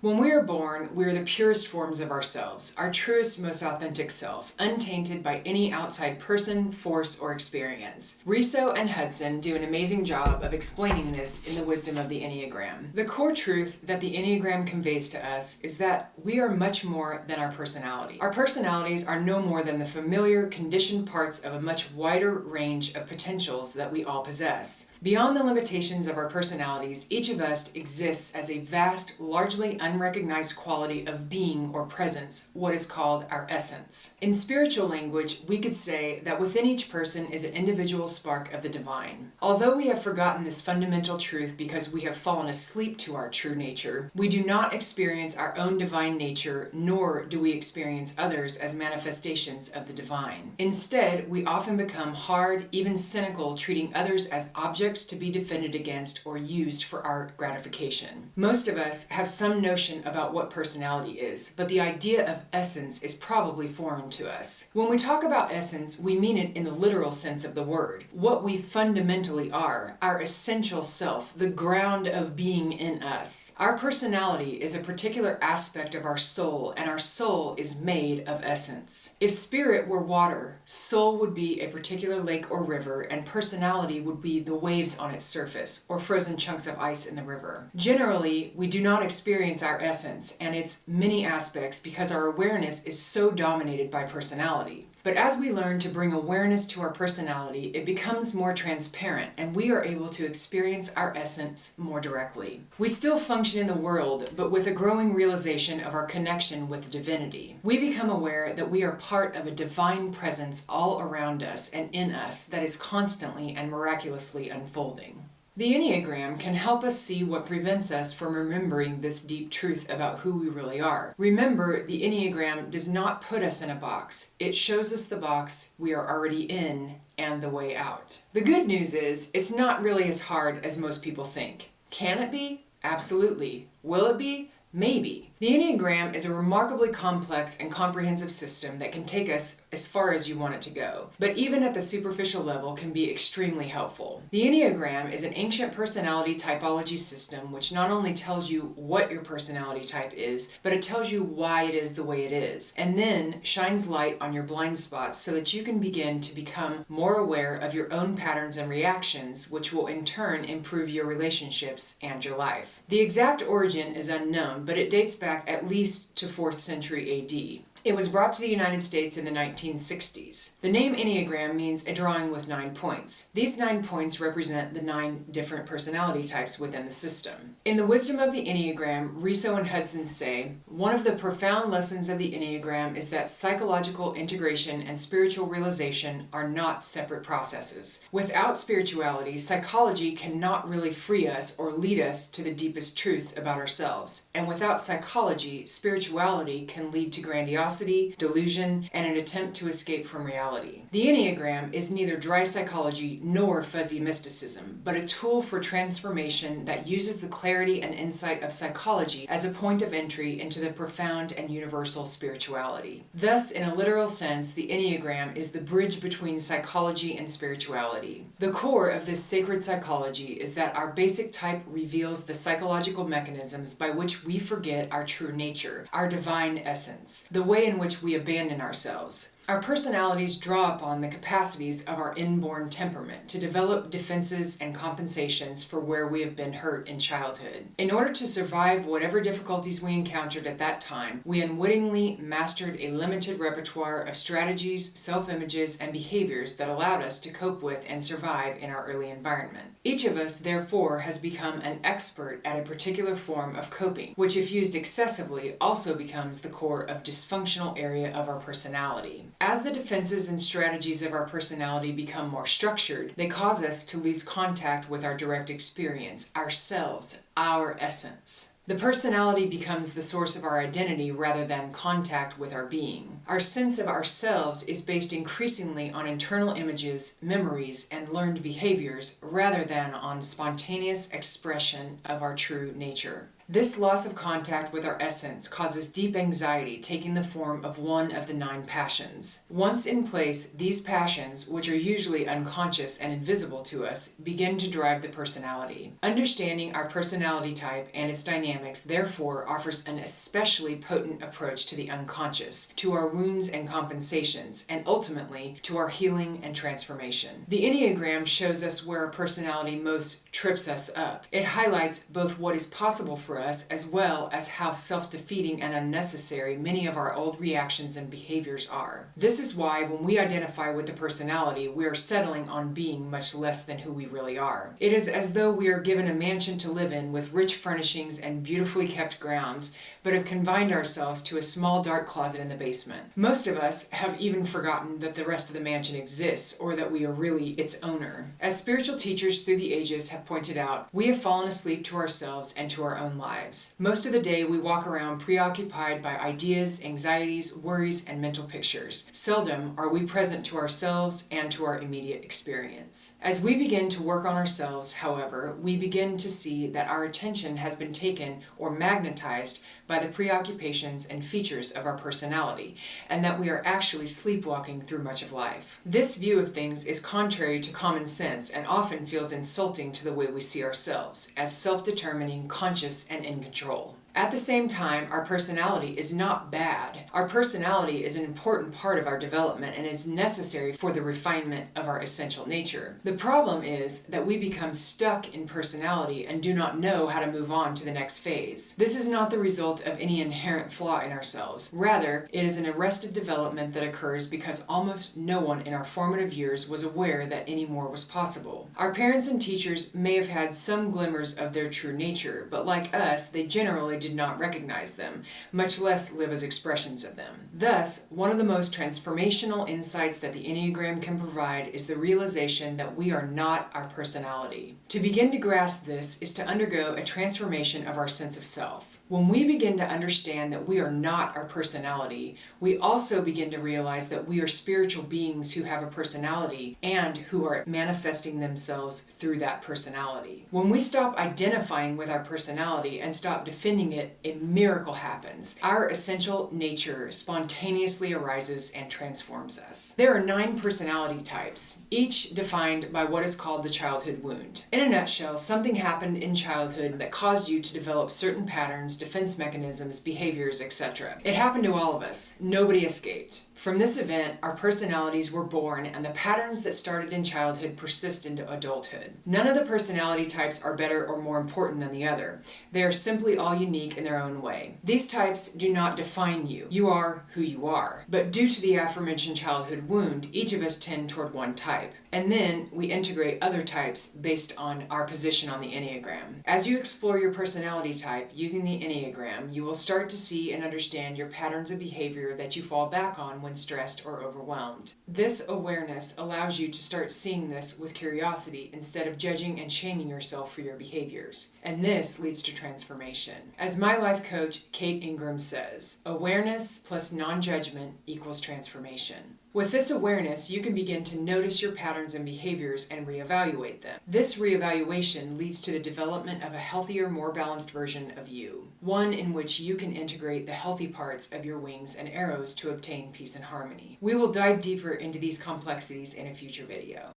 When we are born, we are the purest forms of ourselves, our truest, most authentic self, untainted by any outside person, force, or experience. Riso and Hudson do an amazing job of explaining this in the wisdom of the Enneagram. The core truth that the Enneagram conveys to us is that we are much more than our personality. Our personalities are no more than the familiar, conditioned parts of a much wider range of potentials that we all possess. Beyond the limitations of our personalities, each of us exists as a vast, largely unrecognized quality of being or presence, what is called our essence. In spiritual language, we could say that within each person is an individual spark of the divine. Although we have forgotten this fundamental truth because we have fallen asleep to our true nature, we do not experience our own divine nature, nor do we experience others as manifestations of the divine. Instead, we often become hard, even cynical, treating others as objects to be defended against or used for our gratification. Most of us have some notion about what personality is, but the idea of essence is probably foreign to us. When we talk about essence, we mean it in the literal sense of the word. What we fundamentally are, our essential self, the ground of being in us. Our personality is a particular aspect of our soul, and our soul is made of essence. If spirit were water, soul would be a particular lake or river, and personality would be the waves on its surface, or frozen chunks of ice in the river. Generally, we do not experience our essence and its many aspects because our awareness is so dominated by personality. But as we learn to bring awareness to our personality, it becomes more transparent and we are able to experience our essence more directly. We still function in the world, but with a growing realization of our connection with divinity. We become aware that we are part of a divine presence all around us and in us that is constantly and miraculously unfolding. The Enneagram can help us see what prevents us from remembering this deep truth about who we really are. Remember, the Enneagram does not put us in a box. It shows us the box we are already in and the way out. The good news is, it's not really as hard as most people think. Can it be? Absolutely. Will it be? Maybe. The Enneagram is a remarkably complex and comprehensive system that can take us as far as you want it to go, but even at the superficial level can be extremely helpful. The Enneagram is an ancient personality typology system which not only tells you what your personality type is, but it tells you why it is the way it is, and then shines light on your blind spots so that you can begin to become more aware of your own patterns and reactions, which will in turn improve your relationships and your life. The exact origin is unknown, but it dates back at least to 4th century AD. It was brought to the United States in the 1960s. The name Enneagram means a drawing with 9 points. These 9 points represent the 9 different personality types within the system. In the wisdom of the Enneagram, Riso and Hudson say, one of the profound lessons of the Enneagram is that psychological integration and spiritual realization are not separate processes. Without spirituality, psychology cannot really free us or lead us to the deepest truths about ourselves. And without psychology, spirituality can lead to grandiosity, delusion, and an attempt to escape from reality. The Enneagram is neither dry psychology nor fuzzy mysticism, but a tool for transformation that uses the clarity and insight of psychology as a point of entry into the profound and universal spirituality. Thus, in a literal sense, the Enneagram is the bridge between psychology and spirituality. The core of this sacred psychology is that our basic type reveals the psychological mechanisms by which we forget our true nature, our divine essence, the way in which we abandon ourselves. Our personalities draw upon the capacities of our inborn temperament to develop defenses and compensations for where we have been hurt in childhood. In order to survive whatever difficulties we encountered at that time, we unwittingly mastered a limited repertoire of strategies, self-images, and behaviors that allowed us to cope with and survive in our early environment. Each of us, therefore, has become an expert at a particular form of coping, which if used excessively also becomes the core of dysfunctional area of our personality. As the defenses and strategies of our personality become more structured, they cause us to lose contact with our direct experience, ourselves, our essence. The personality becomes the source of our identity rather than contact with our being. Our sense of ourselves is based increasingly on internal images, memories, and learned behaviors rather than on spontaneous expression of our true nature. This loss of contact with our essence causes deep anxiety, taking the form of one of the 9 passions. Once in place, these passions, which are usually unconscious and invisible to us, begin to drive the personality. Understanding our personality type and its dynamics, therefore, offers an especially potent approach to the unconscious, to our wounds and compensations, and ultimately to our healing and transformation. The Enneagram shows us where our personality most trips us up. It highlights both what is possible for us as well as how self-defeating and unnecessary many of our old reactions and behaviors are. This is why when we identify with the personality, we are settling on being much less than who we really are. It is as though we are given a mansion to live in with rich furnishings and beautifully kept grounds, but have confined ourselves to a small dark closet in the basement. Most of us have even forgotten that the rest of the mansion exists, or that we are really its owner. As spiritual teachers through the ages have pointed out, we have fallen asleep to ourselves and to our own lives. Most of the day we walk around preoccupied by ideas, anxieties, worries, and mental pictures. Seldom are we present to ourselves and to our immediate experience. As we begin to work on ourselves, however, we begin to see that our attention has been taken or magnetized by the preoccupations and features of our personality, and that we are actually sleepwalking through much of life. This view of things is contrary to common sense and often feels insulting to the way we see ourselves, as self-determining, conscious, and in control. At the same time, our personality is not bad. Our personality is an important part of our development and is necessary for the refinement of our essential nature. The problem is that we become stuck in personality and do not know how to move on to the next phase. This is not the result of any inherent flaw in ourselves. Rather, it is an arrested development that occurs because almost no one in our formative years was aware that any more was possible. Our parents and teachers may have had some glimmers of their true nature, but like us, they generally did not recognize them, much less live as expressions of them. Thus, one of the most transformational insights that the Enneagram can provide is the realization that we are not our personality. To begin to grasp this is to undergo a transformation of our sense of self. When we begin to understand that we are not our personality, we also begin to realize that we are spiritual beings who have a personality and who are manifesting themselves through that personality. When we stop identifying with our personality and stop defending it, a miracle happens. Our essential nature spontaneously arises and transforms us. There are 9 personality types, each defined by what is called the childhood wound. In a nutshell, something happened in childhood that caused you to develop certain patterns, defense mechanisms, behaviors, etc. It happened to all of us. Nobody escaped. From this event, our personalities were born, and the patterns that started in childhood persist into adulthood. None of the personality types are better or more important than the other. They are simply all unique in their own way. These types do not define you. You are who you are. But due to the aforementioned childhood wound, each of us tend toward one type. And then we integrate other types based on our position on the Enneagram. As you explore your personality type using the Enneagram, you will start to see and understand your patterns of behavior that you fall back on when stressed or overwhelmed. This awareness allows you to start seeing this with curiosity instead of judging and shaming yourself for your behaviors. And this leads to transformation. As my life coach, Kate Ingram, says, awareness plus non-judgment equals transformation. With this awareness, you can begin to notice your patterns and behaviors and reevaluate them. This reevaluation leads to the development of a healthier, more balanced version of you, one in which you can integrate the healthy parts of your wings and arrows to obtain peace and harmony. We will dive deeper into these complexities in a future video.